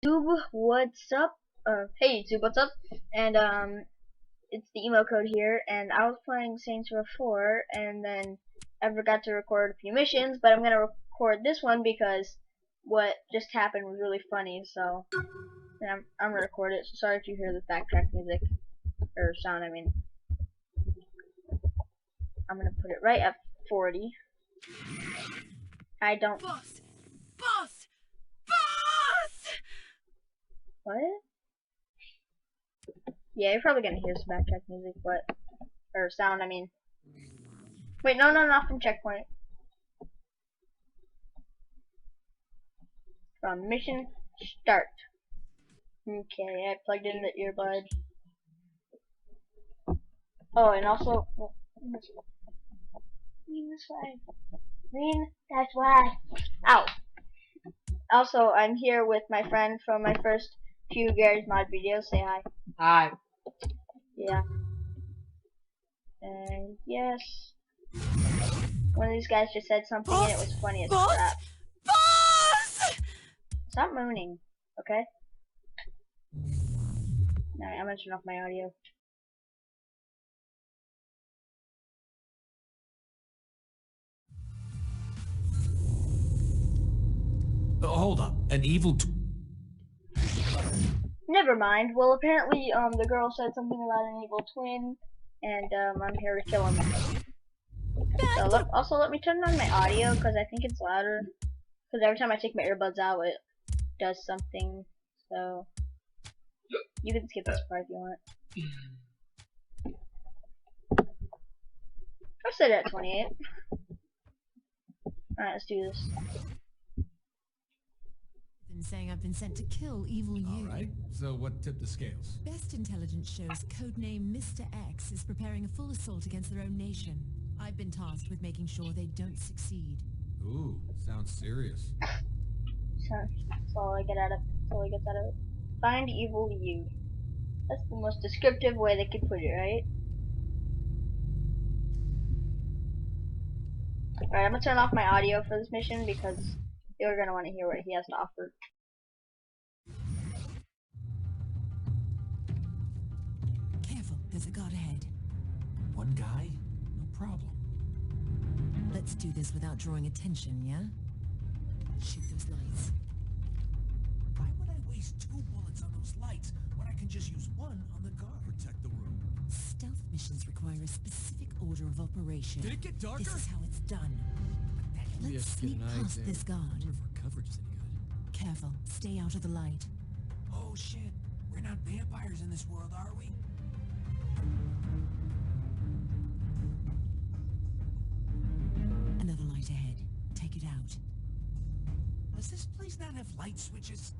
YouTube, what's up? Hey YouTube, what's up? And it's the emo code here, and I was playing Saints Row 4, and then I forgot to record a few missions, but I'm gonna record this one because what just happened was really funny, so yeah, I'm gonna record it. So sorry if you hear the backtrack music or sound. I mean, I'm gonna put it right at 40. I don't. Boss! Boss! Boss! What? Yeah, you're probably gonna hear some backtrack music, but or sound. I mean. Wait, no, not from checkpoint. From mission start. Okay, I plugged in the earbud. Oh, and also, lean this way. Lean, that's why. Ow. Also, I'm here with my friend from my first few Gary's Mod videos. Say hi. Hi. Yeah. And yes. One of these guys just said something and it was funny as crap. Boss! Stop mooning, okay? Alright, I'm gonna turn off my audio. Hold up. An evil Never mind. Well, apparently, the girl said something about an evil twin, and, I'm here to kill him. So, also let me turn on my audio, because I think it's louder. Because every time I take my earbuds out, it does something. So, you can skip this part if you want. I'll set it at 28. Alright, let's do this. Been saying I've been sent to kill evil you. Alright, so what tipped the scales? Best intelligence shows codename Mr. X is preparing a full assault against their own nation. I've been tasked with making sure they don't succeed. Ooh, sounds serious. So, that's all I get out of it. That's all I get out of it. Find evil you. That's the most descriptive way they could put it, right? Alright, I'm gonna turn off my audio for this mission because you're gonna want to hear what he has to offer. Careful, there's a guard ahead. One guy? No problem. Let's do this without drawing attention, yeah? Shoot those lights. Why would I waste 2 bullets on those lights when I can just use 1 on the guard? Protect the room. Stealth missions require a specific order of operation. Did it get darker? This is how it's done. Maybe I Let's should get sneak an eye past exam. this guard. I wonder if our coverage is any good. Careful, stay out of the light. Oh shit, we're not vampires in this world, are we? Another light ahead. Take it out. Does this place not have light switches?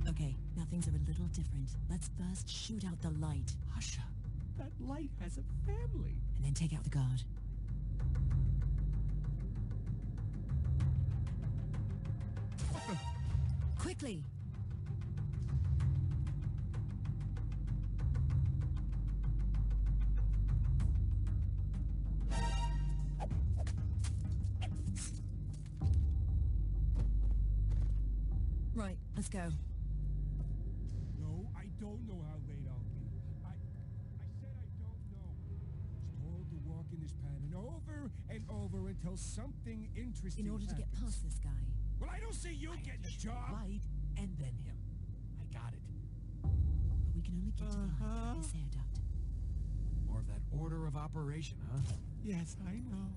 Okay, now things are a little different. Let's first shoot out the light, Husha, that light has a family. and then take out the guard. Quickly! Right, let's go. No, I don't know how late I'll be. I said I don't know. I was told to walk in this pattern over and over until something interesting In order to get happens. past this guy, Well, I don't see you getting a job. Light, and then him. I got it. but we can only get to the light through this air duct. More of that order of operation, huh? Yes, I know.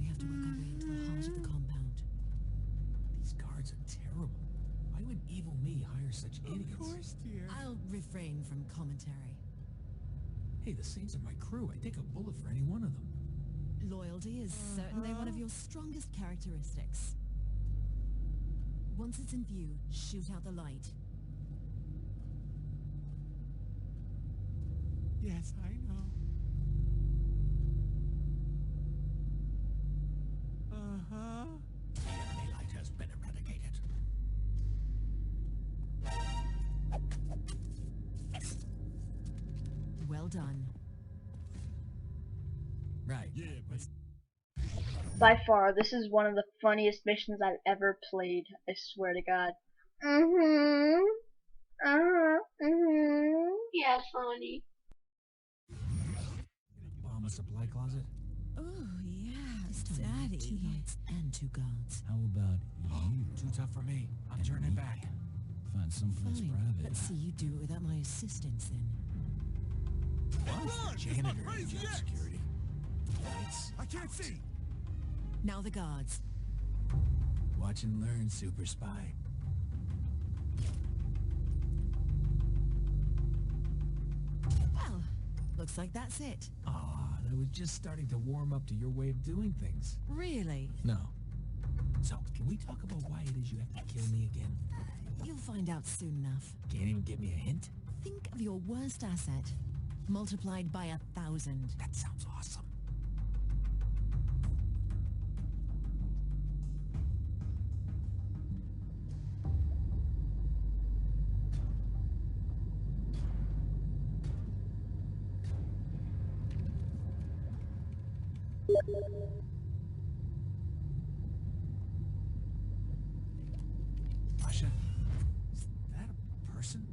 We have to work our way into the heart of the compound. These guards are terrible. Why would evil me hire such idiots? Of course, dear. I'll refrain from commentary. Hey, the Saints are my crew. I'd take a bullet for any one of them. Loyalty is certainly one of your strongest characteristics. Once it's in view, shoot out the light. Yes, I know. Uh-huh. The enemy light has been eradicated. Well done. Right. Yeah, but By far, this is one of the funniest missions I've ever played. I swear to God. Mm-hmm. Mm-hmm. Yeah, funny. Bomb a supply closet? Oh, yes, Daddy. 2 lights and 2 guards. How about you? Too tough for me. I'm turning back. Find someplace Fine. private. Let's see you do it without my assistance then. What? Janitor in job security. Lights. I can't see. Now the guards. Watch and learn, super spy. Well, looks like that's it. Aw, I was just starting to warm up to your way of doing things. Really? No. So, can we talk about why it is you have to kill me again? You'll find out soon enough. Can't even give me a hint? Think of your worst asset, multiplied by 1,000. That sounds awesome. Masha, is that a person?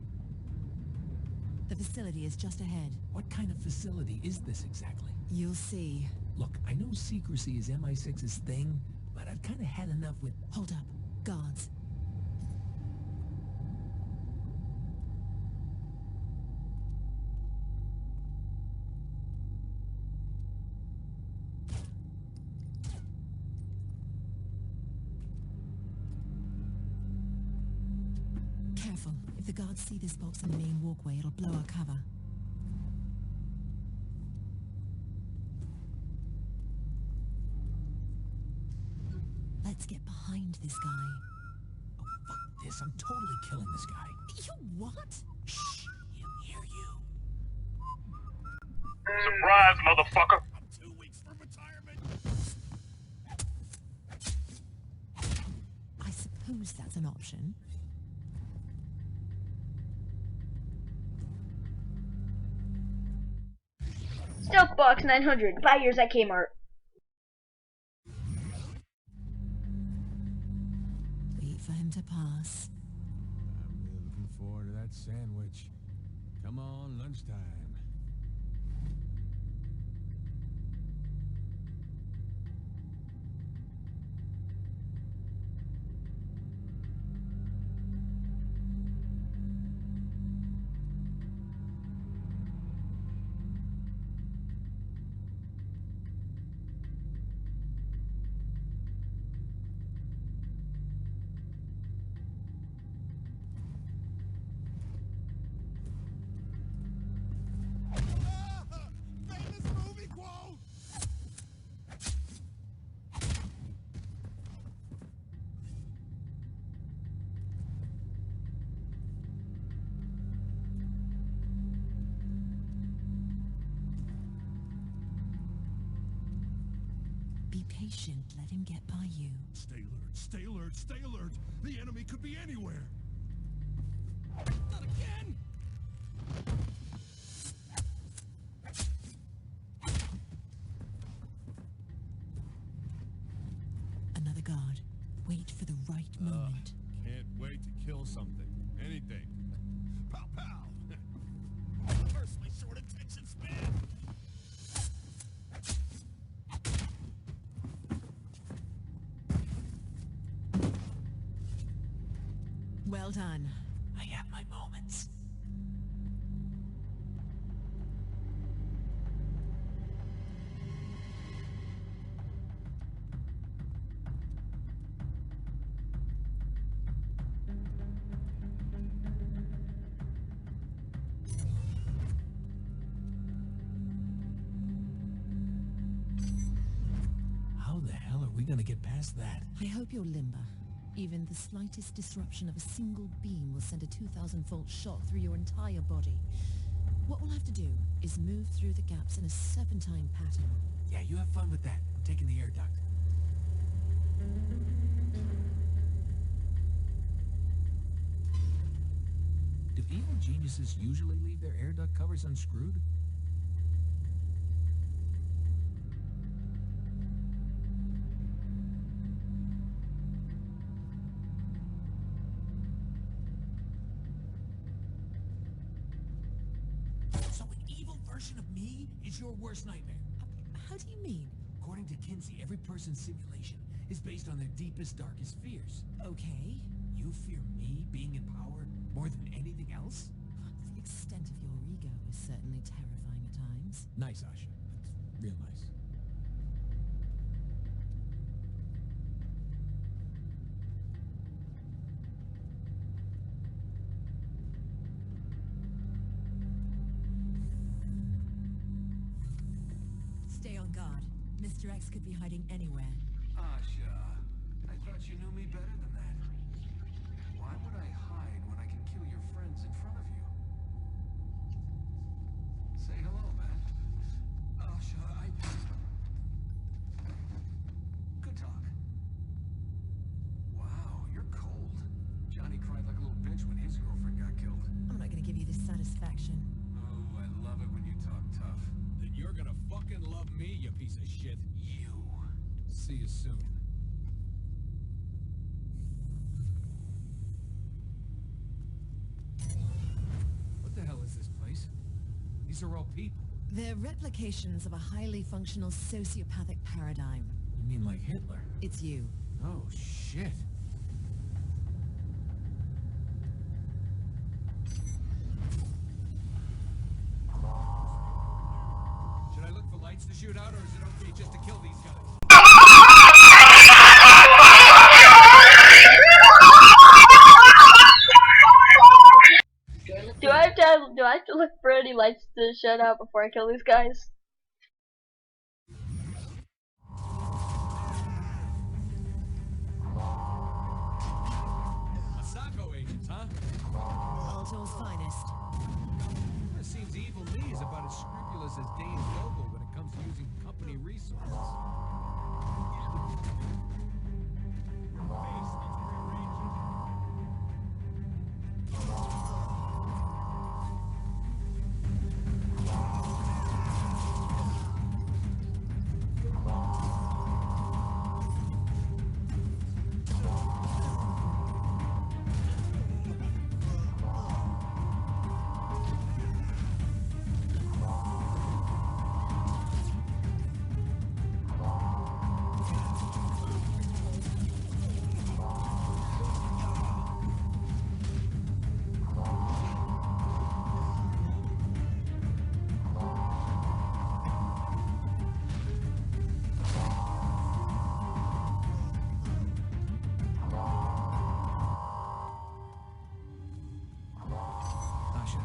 The facility is just ahead. What kind of facility is this exactly? You'll see. Look, I know secrecy is MI6's thing, but I've kind of had enough with... Hold up. Guards. Careful. If the guards see this box in the main walkway, it'll blow our cover. Let's get behind this guy. Oh, fuck this. I'm totally killing this guy. You what? Shh, he'll hear you. Surprise, motherfucker! I'm 2 weeks from retirement. I suppose that's an option. Stealth Box 900. Buy yours at Kmart. Wait for him to pass. I'm really looking forward to that sandwich. Come on, lunchtime. Famous movie quote! Be patient. Let him get by you. Stay alert, stay alert, stay alert! The enemy could be anywhere! Not again! Another guard. Wait for the right moment. Can't wait to kill something. Anything. Pow pow! Personally short attention span! Well done. I have my moments. How the hell are we gonna get past that? I hope you're limber. Even the slightest disruption of a single beam will send a 2,000-volt shot through your entire body. What we'll have to do is move through the gaps in a serpentine pattern. Yeah, you have fun with that. I'm taking the air duct. Do evil geniuses usually leave their air duct covers unscrewed? So an evil version of me is your worst nightmare. How do you mean? According to Kinsey, every person's simulation is based on their deepest, darkest fears. Okay. You fear me being in power more than anything else? The extent of your ego is certainly terrifying at times. Nice, Asha. That's real nice. Stay on guard. Mr. X could be hiding anywhere. Asha, I thought you knew me better than that. Why would I hide when I can kill your friends in front of you? Say hello, man. Asha, Good talk. Wow, you're cold. Johnny cried like a little bitch when his girlfriend got killed. I'm not going to give you this satisfaction. Oh, I love it when you talk tough. Then you're gonna fucking love me, you piece of shit. You. See you soon. What the hell is this place? These are all people. They're replications of a highly functional sociopathic paradigm. You mean like Hitler? It's you. Oh, shit. Should I look for lights to shoot out, or is it okay just to kill these guys? Do I have to look for any lights to shut out before I kill these guys? Masako agents, huh? Altor's finest. It seems evil me is about as scrupulous as Dane's Noble when it comes to using company resources. Asha,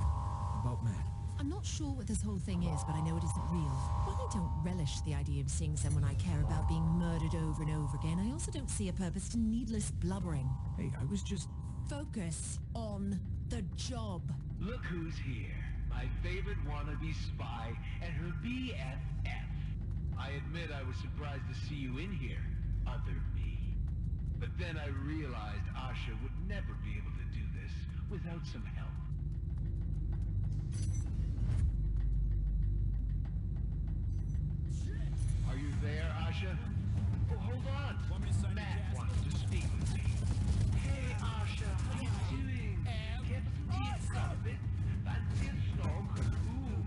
about Matt. I'm not sure what this whole thing is, but I know it isn't real. While I don't relish the idea of seeing someone I care about being murdered over and over again, I also don't see a purpose to needless blubbering. Hey, I was just... Focus on the job. Look who's here. My favorite wannabe spy and her BFF. I admit I was surprised to see you in here, other me. But then I realized Asha would never be able to do this without some help. Are you there, Asha? Oh, hold on. Matt wants to speak with me. Hey, Asha, how you doing? Get teeth out of it. Fancy a snog? Ooh.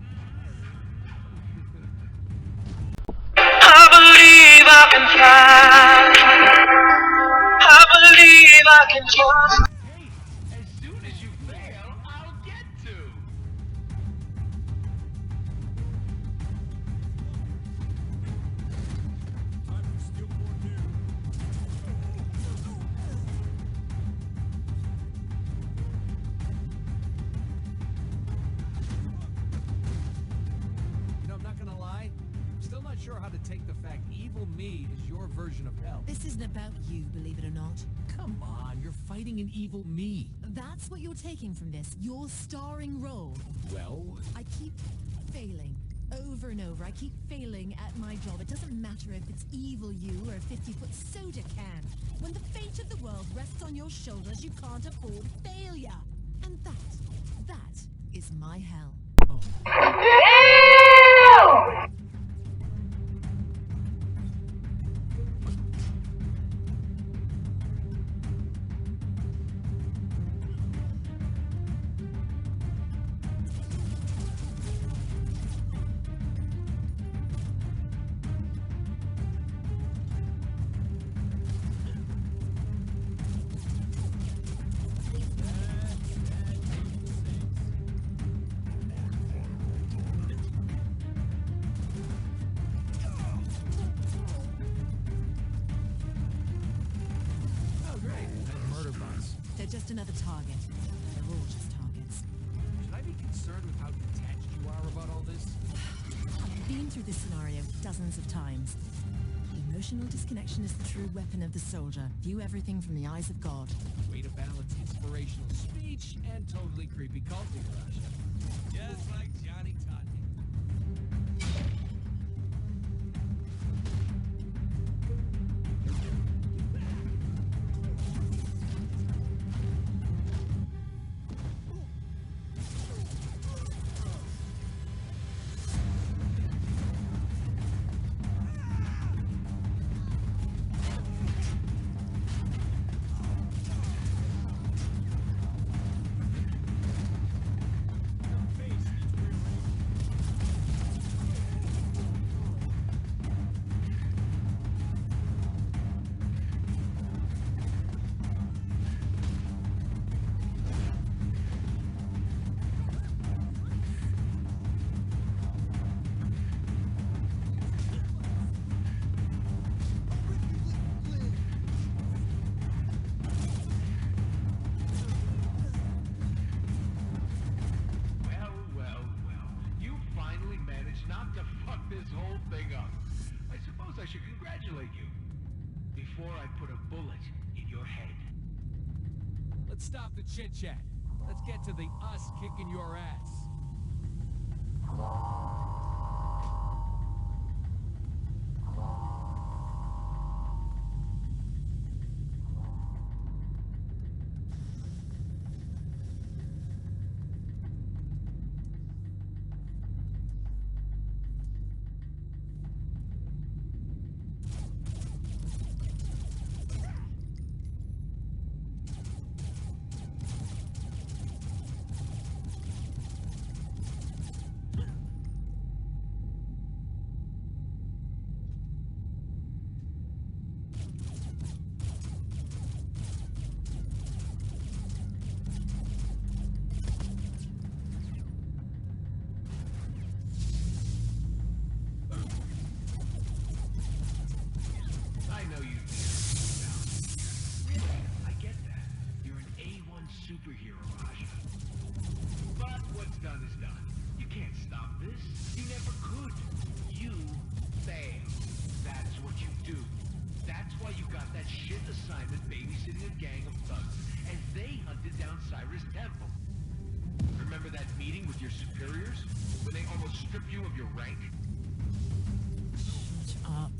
I believe I can fly. I believe I can fly. Hey, as soon as you fail, I'll get to. Time to steal more news. You know, I'm not gonna lie. I'm still not sure how to take the fact evil me is your version of hell. This isn't about you, believe it or not. Come on, you're fighting an evil me. That's what you're taking from this, your starring role. Well, I keep keep failing. Over and over, I keep failing at my job. It doesn't matter if it's evil you or a 50-foot soda can. When the fate of the world rests on your shoulders, you can't afford failure. And that is my hell. They're just another target. They're all just targets. Should I be concerned with how detached you are about all this? I've been through this scenario dozens of times. Emotional disconnection is the true weapon of the soldier. View everything from the eyes of God. Way to balance inspirational speech and totally creepy culty, Russia. Just like Johnny taught me. Not to fuck this whole thing up. I suppose I should congratulate you. Before I put a bullet in your head. Let's stop the chit-chat. Let's get to the us kicking your ass. I know you think I get that. You're an A1 superhero, Raja. But what's done is done. You can't stop this. You never could. You fail. That's what you do. That's why you got that shit assignment babysitting a gang of thugs as they hunted down Cyrus Temple. Remember that meeting with your superiors? When they almost stripped you of your rank? Shut up.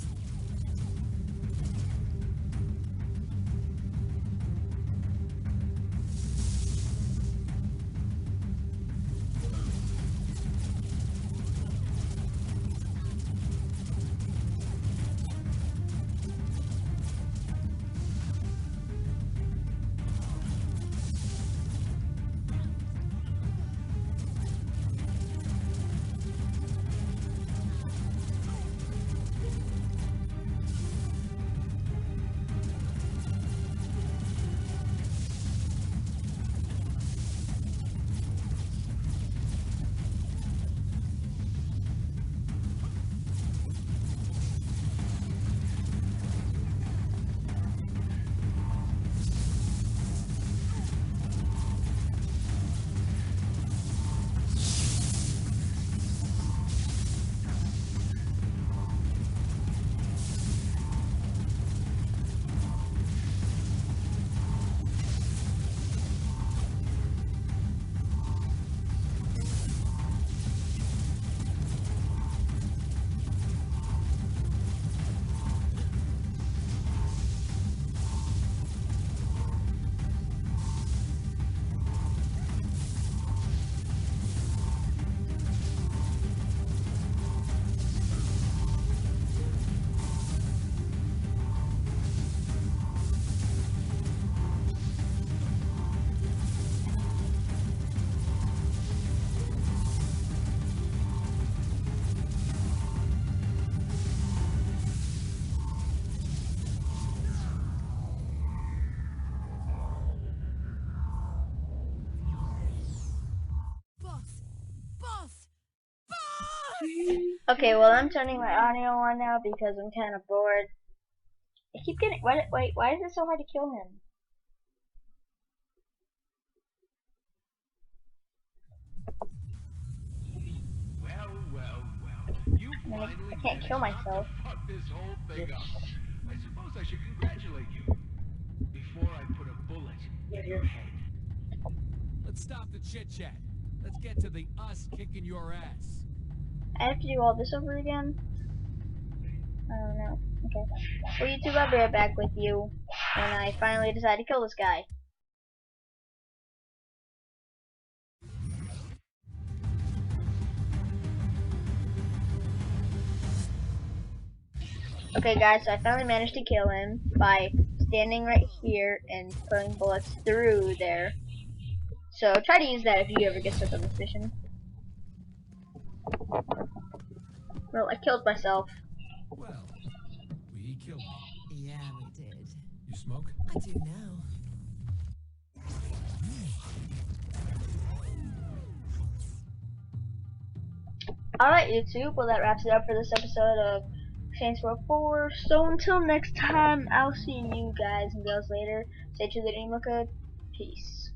Okay, well I'm turning my audio on now because I'm kind of bored. I keep getting. Wait, why is it so hard to kill him? Well. You I mean, finally I can't kill managed not myself. to fuck this whole thing up. I suppose I should congratulate you. Before I put a bullet in your head. Let's stop the chit-chat. Let's get to the us kicking your ass. I have to do all this over again? I don't know. Okay. Well, YouTube, I'll be right back with you when I finally decide to kill this guy. Okay, guys, so I finally managed to kill him by standing right here and putting bullets through there. So try to use that if you ever get stuck on this mission. Well, I killed myself. Well, we killed me. Yeah, we did. You smoke? I do now. Alright, YouTube, well that wraps it up for this episode of Saints Row 4. So until next time, I'll see you guys and girls later. Stay tuned to the email code. Peace.